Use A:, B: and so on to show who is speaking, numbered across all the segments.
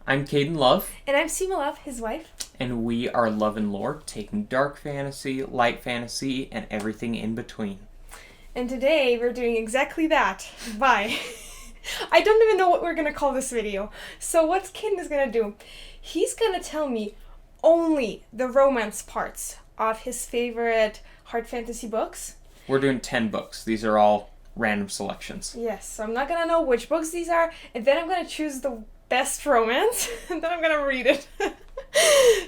A: I'm Kaden Love.
B: And I'm Sima Love, his wife.
A: And we are Love and Lore, taking dark fantasy, light fantasy, and everything in between.
B: And today we're doing exactly that. Bye. I don't even know what we're going to call this video. So what Kaden is going to do, he's going to tell me only the romance parts of his favorite hard fantasy books.
A: We're doing 10 books. These are all random selections.
B: Yes, so I'm not going to know which books these are, and then I'm going to choose the best romance, and then I'm going to read it.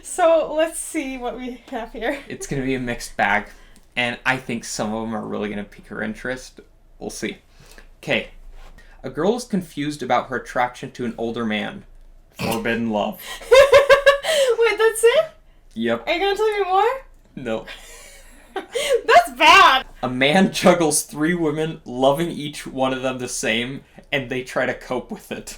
B: So let's see what we have here.
A: It's going to be a mixed bag, and I think some of them are really going to pique her interest. We'll see. Okay. A girl is confused about her attraction to an older man. Forbidden love.
B: Wait, that's it?
A: Yep.
B: Are you going to tell me more?
A: No.
B: That's bad!
A: A man juggles 3 women, loving each one of them the same, and they try to cope with it.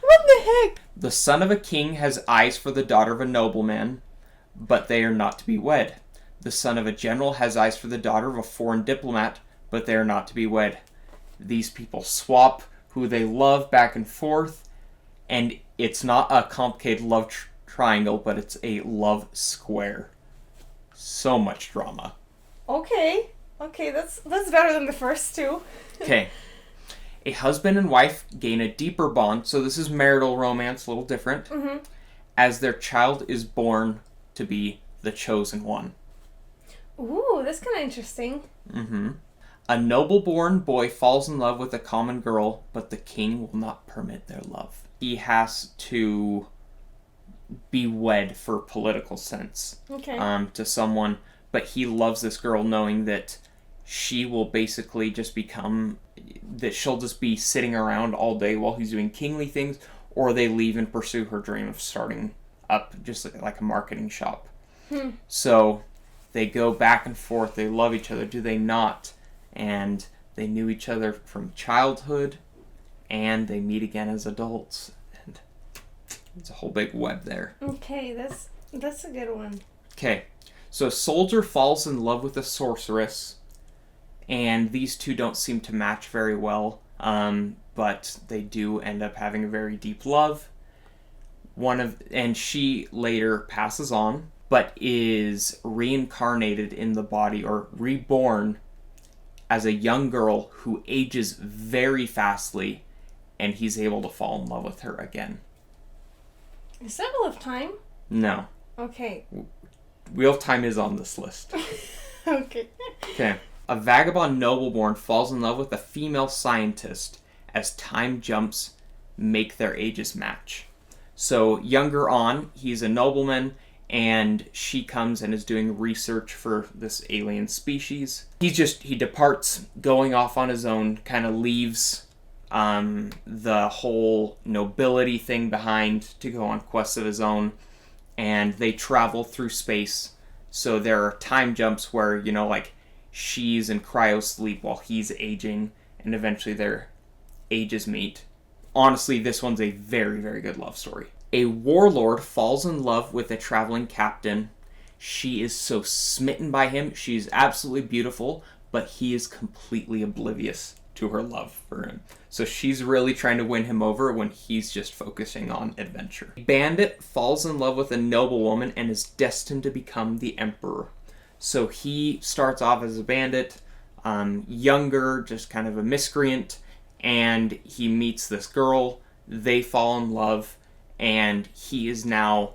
B: What the heck?
A: The son of a king has eyes for the daughter of a nobleman, but they are not to be wed. The son of a general has eyes for the daughter of a foreign diplomat, but they are not to be wed. These people swap who they love back and forth, and it's not a complicated love triangle, but it's a love square. So much drama.
B: Okay, that's better than the first two.
A: Okay. A husband and wife gain a deeper bond, so this is marital romance, a little different, as their child is born to be the chosen one.
B: Ooh, that's kind of interesting.
A: A noble-born boy falls in love with a common girl, but the king will not permit their love. He has to be wed for political sense to someone, but he loves this girl knowing that she will basically just become, that she'll just be sitting around all day while he's doing kingly things, or they leave and pursue her dream of starting up just like a marketing shop. So they go back and forth, they love each other, do they not? And they knew each other from childhood, and they meet again as adults. And it's a whole big web there.
B: Okay, that's a good one.
A: Okay, so a soldier falls in love with a sorceress, and these two don't seem to match very well, but they do end up having a very deep love. And she later passes on, but is reincarnated in the body, or reborn, as a young girl who ages very fastly, and he's able to fall in love with her again.
B: Is that Wheel of Time?
A: No.
B: Okay.
A: Wheel of Time is on this list.
B: Okay.
A: Okay. A vagabond nobleborn falls in love with a female scientist as time jumps make their ages match. So younger on, he's a nobleman, and she comes and is doing research for this alien species. He departs, going off on his own, kind of leaves the whole nobility thing behind to go on quests of his own, and they travel through space. So there are time jumps where, like, she's in cryo sleep while he's aging, and eventually their ages meet. Honestly, this one's a very, very good love story. A warlord falls in love with a traveling captain. She is so smitten by him. She's absolutely beautiful, but he is completely oblivious to her love for him. So she's really trying to win him over when he's just focusing on adventure. A bandit falls in love with a noblewoman and is destined to become the emperor. So he starts off as a bandit, younger, just kind of a miscreant, and he meets this girl. They fall in love, and he is now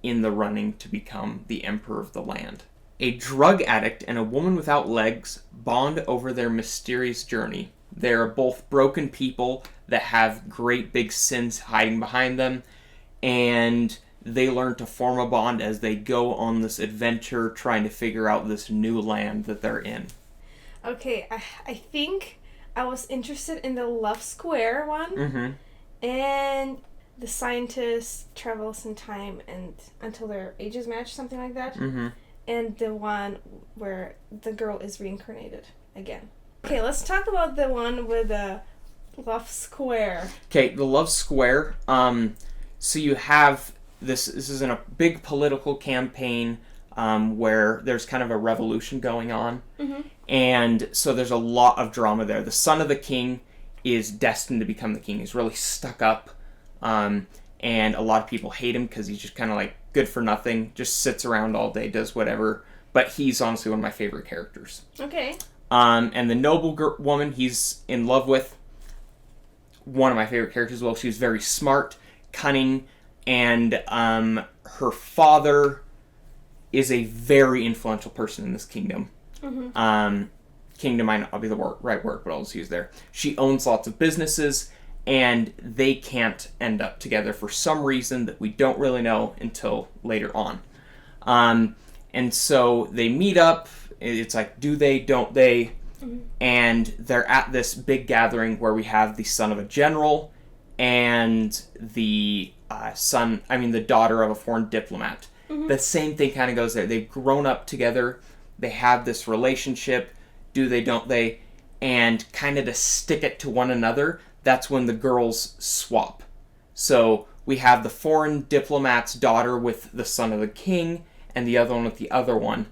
A: in the running to become the emperor of the land. A drug addict and a woman without legs bond over their mysterious journey. They are both broken people that have great big sins hiding behind them, and they learn to form a bond as they go on this adventure trying to figure out this new land that they're in.
B: Okay, I think I was interested in the Love Square one, and the scientist travels in time and until their ages match, something like that, and the one where the girl is reincarnated again. Okay, let's talk about the one with the Love Square.
A: Okay, the Love Square. So you have this is in a big political campaign where there's kind of a revolution going on. And so there's a lot of drama there. The son of the king is destined to become the king. He's really stuck up, and a lot of people hate him because he's just kind of like good for nothing, just sits around all day, does whatever. But he's honestly one of my favorite characters.
B: Okay.
A: And the noble woman he's in love with, one of my favorite characters as well. She's very smart, cunning, and her father is a very influential person in this kingdom. Mm-hmm. Kingdom might not be the right word, but I'll just use there. She owns lots of businesses, and they can't end up together for some reason that we don't really know until later on. And so they meet up. It's like, do they, don't they? Mm-hmm. And they're at this big gathering where we have the son of a general and the daughter of a foreign diplomat. Mm-hmm. The same thing kind of goes there. They've grown up together. They have this relationship. Do they, don't they? And kind of to stick it to one another, that's when the girls swap. So we have the foreign diplomat's daughter with the son of the king, and the other one with the other one.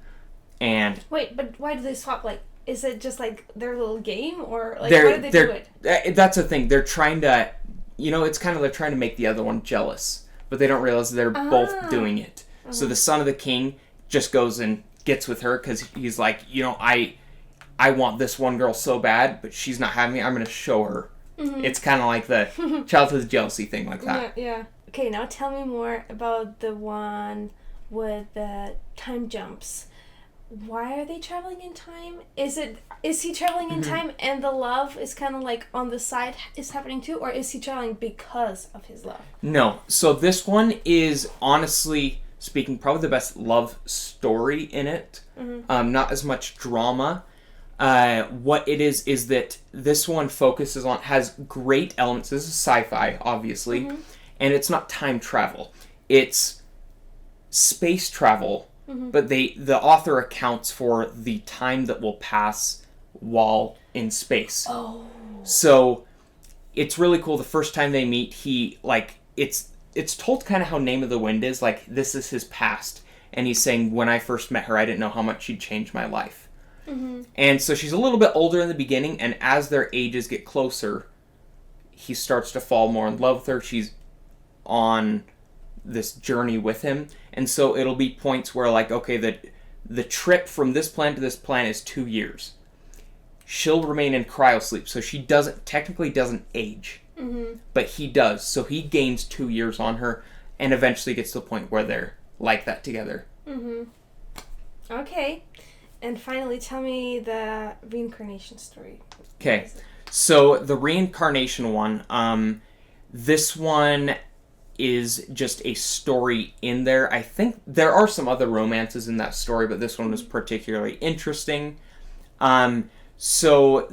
A: And
B: wait, but why do they swap? Like, is it just like their little game, or like why do they do it?
A: That's the thing. They're trying to, it's kind of they're trying to make the other one jealous, but they don't realize they're both doing it. Uh-huh. So the son of the king just goes and gets with her because he's like, I want this one girl so bad, but she's not having me. I'm going to show her. Mm-hmm. It's kind of like the childhood jealousy thing like that.
B: Yeah. Okay, now tell me more about the one with the time jumps. Why are they traveling in time? Is he traveling in time and the love is kind of like on the side is happening too? Or is he traveling because of his love?
A: No. So this one is, honestly speaking, probably the best love story in it. Mm-hmm. Not as much drama. What it is that this one has great elements. This is sci-fi, obviously. Mm-hmm. And it's not time travel. It's space travel. Mm-hmm. But the author accounts for the time that will pass while in space. Oh. So it's really cool. The first time they meet, it's told kind of how Name of the Wind is. Like, this is his past. And he's saying, when I first met her, I didn't know how much she'd changed my life. Mm-hmm. And so she's a little bit older in the beginning, and as their ages get closer, he starts to fall more in love with her. She's on this journey with him, and so it'll be points where, like, okay, the trip from this planet to this planet is 2 years. She'll remain in cryosleep, so she technically doesn't age, but he does. So he gains 2 years on her, and eventually gets to the point where they're like that together.
B: Okay. And finally, tell me the reincarnation story.
A: Okay, so the reincarnation one, this one is just a story in there. I think there are some other romances in that story, but this one was particularly interesting. So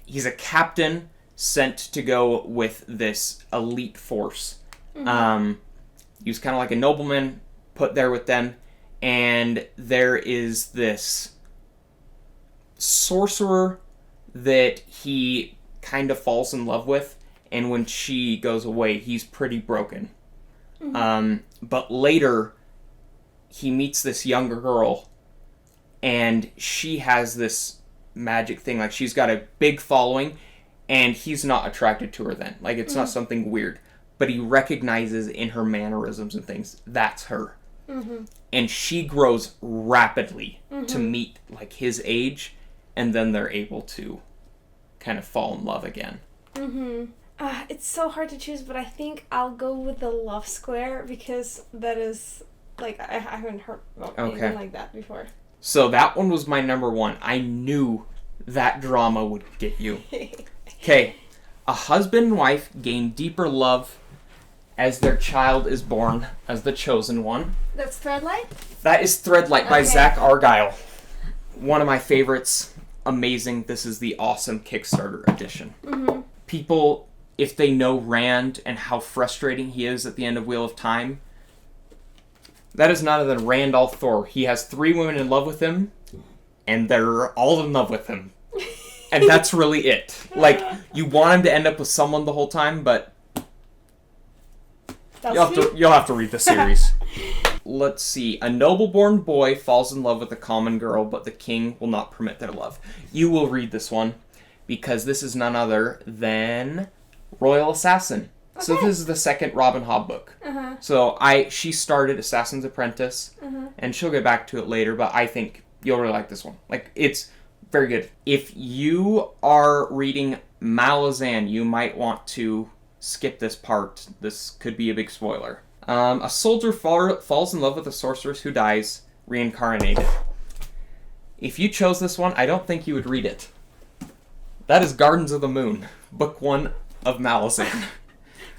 A: he's a captain sent to go with this elite force. He was kind of like a nobleman put there with them, and there is this sorcerer that he kind of falls in love with, and when she goes away, he's pretty broken. But later, he meets this younger girl, and she has this magic thing. Like, she's got a big following, and he's not attracted to her then. Like, it's not something weird. But he recognizes in her mannerisms and things, that's her. And she grows rapidly to meet, like, his age, and then they're able to kind of fall in love again.
B: It's so hard to choose, but I think I'll go with the love square because that is, like, I haven't heard about anything like that before.
A: So that one was my number one. I knew that drama would get you. Okay. A husband and wife gain deeper love as their child is born as the chosen one.
B: That's Threadlight?
A: That is Threadlight by Zach Argyle. One of my favorites. Amazing. This is the awesome Kickstarter edition. People, if they know Rand and how frustrating he is at the end of Wheel of Time, that is none other than Rand al'Thor. He has 3 women in love with him, and they're all in love with him. And that's really it. Like, you want him to end up with someone the whole time, but you'll have to read the series. Let's see. A noble-born boy falls in love with a common girl, but the king will not permit their love. You will read this one. because this is none other than Royal Assassin. Okay. So this is the second Robin Hobb book. Uh-huh. So she started Assassin's Apprentice, and she'll get back to it later, but I think you'll really like this one. Like, it's very good. If you are reading Malazan, you might want to skip this part. This could be a big spoiler. A soldier falls in love with a sorceress who dies, reincarnated. If you chose this one, I don't think you would read it. That is Gardens of the Moon, book 1 of Malazan.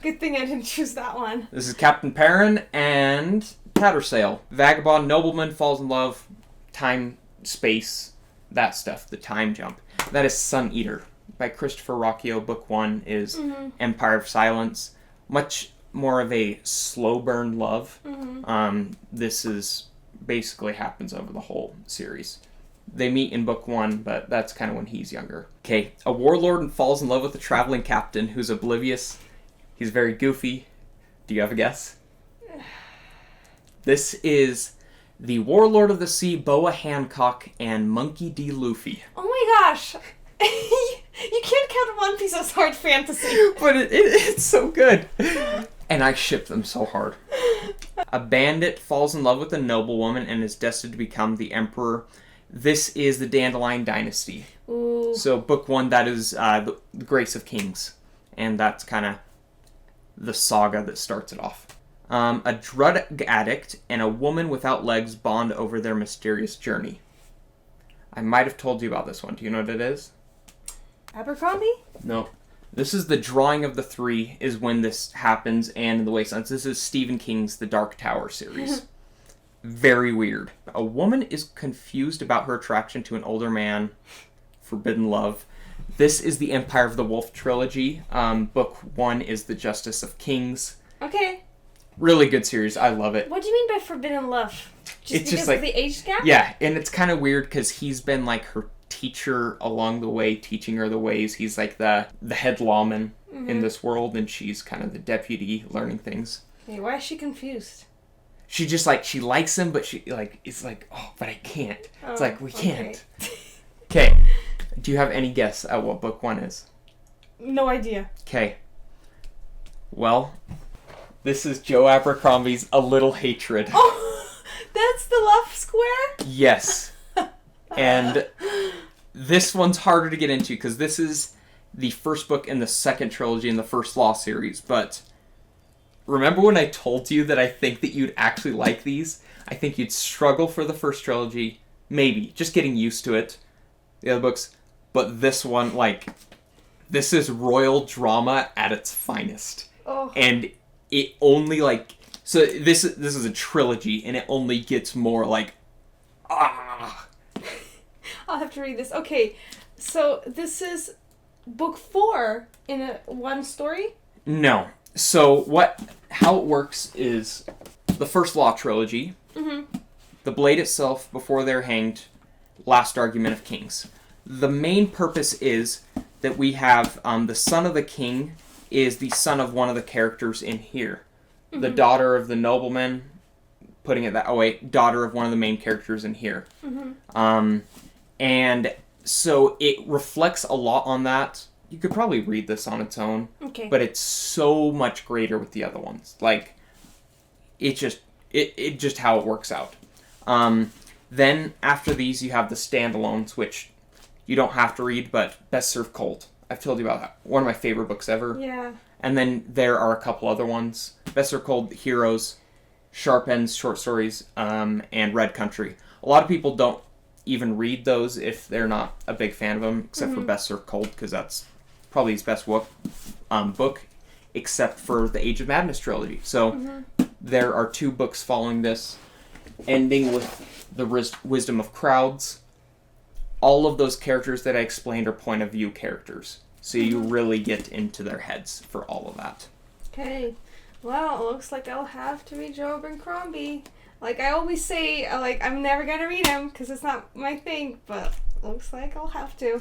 B: Good thing I didn't choose that one.
A: This is Captain Perrin and Tattersail. Vagabond nobleman falls in love, time, space, that stuff, the time jump. That is Sun Eater by Christopher Rocchio. Book 1 is Empire of Silence. Much more of a slow burn love. This is basically happens over the whole series. They meet in book 1, but that's kind of when he's younger. Okay, a warlord falls in love with a traveling captain who's oblivious. He's very goofy. Do you have a guess? This is the Warlord of the Sea, Boa Hancock, and Monkey D. Luffy.
B: Oh my gosh! You can't count One Piece as hard fantasy.
A: But it's so good. And I ship them so hard. A bandit falls in love with a noblewoman and is destined to become the emperor. This is the Dandelion Dynasty.
B: Ooh.
A: So book 1, that is the Grace of Kings. And that's kind of the saga that starts it off. A drug addict and a woman without legs bond over their mysterious journey. I might have told you about this one. Do you know what it is?
B: Abercrombie?
A: No. This is the Drawing of the Three is when this happens, and in the Wastelands. This is Stephen King's The Dark Tower series. Very weird. A woman is confused about her attraction to an older man. Forbidden love. This is the Empire of the Wolf trilogy. Book 1 is The Justice of Kings.
B: Okay.
A: Really good series. I love it.
B: What do you mean by forbidden love? It's because of the age gap?
A: Yeah, and it's kind of weird because he's been like her teacher along the way, teaching her the ways. He's like the head lawman in this world, and she's kind of the deputy learning things.
B: Hey, why is she confused?
A: She just like, she likes him, but she like, it's like, oh, but I can't. It's like, we can't. Okay. Do you have any guess at what book 1 is?
B: No idea.
A: Okay. Well, this is Joe Abercrombie's A Little Hatred.
B: Oh, that's the love square?
A: Yes. And this one's harder to get into because this is the first book in the second trilogy in the First Law series. But remember when I told you that I think that you'd actually like these? I think you'd struggle for the first trilogy. Maybe. Just getting used to it. The other books. But this one, like, this is royal drama at its finest.
B: Oh.
A: And it only, like... So this is a trilogy, and it only gets more, like... Ah!
B: I'll have to read this. Okay, so this is book 4 in one story?
A: No. So how it works is the First Law trilogy, The Blade itself, Before They're Hanged, Last Argument of Kings. The main purpose is that we have the son of the king is the son of one of the characters in here. The daughter of the nobleman, putting it that way, daughter of one of the main characters in here. And so it reflects a lot on that. You could probably read this on its own.
B: Okay.
A: But it's so much greater with the other ones. Like, it just how it works out. Then after these you have the standalones, which you don't have to read, but Best Served Cold. I've told you about that. One of my favorite books ever.
B: Yeah.
A: And then there are a couple other ones. Best Served Cold, Heroes, Sharp Ends, Short Stories, and Red Country. A lot of people don't even read those if they're not a big fan of them, except for Best Served Cold, because that's probably his best book, except for the Age of Madness trilogy. So there are 2 books following this, ending with the Wisdom of Crowds. All of those characters that I explained are point of view characters. So you really get into their heads for all of that.
B: Okay. Well, it looks like I'll have to read Joe Abercrombie. Like I always say, like I'm never going to read him because it's not my thing, but looks like I'll have to.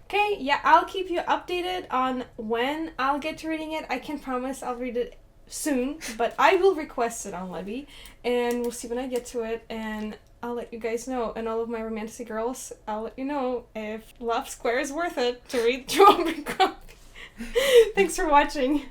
B: Okay, yeah, I'll keep you updated on when I'll get to reading it. I can promise I'll read it soon, but I will request it on Libby, and we'll see when I get to it, and I'll let you guys know. And all of my Romantasy girls, I'll let you know if Love Square is worth it to read through Abercrombie. Thanks for watching.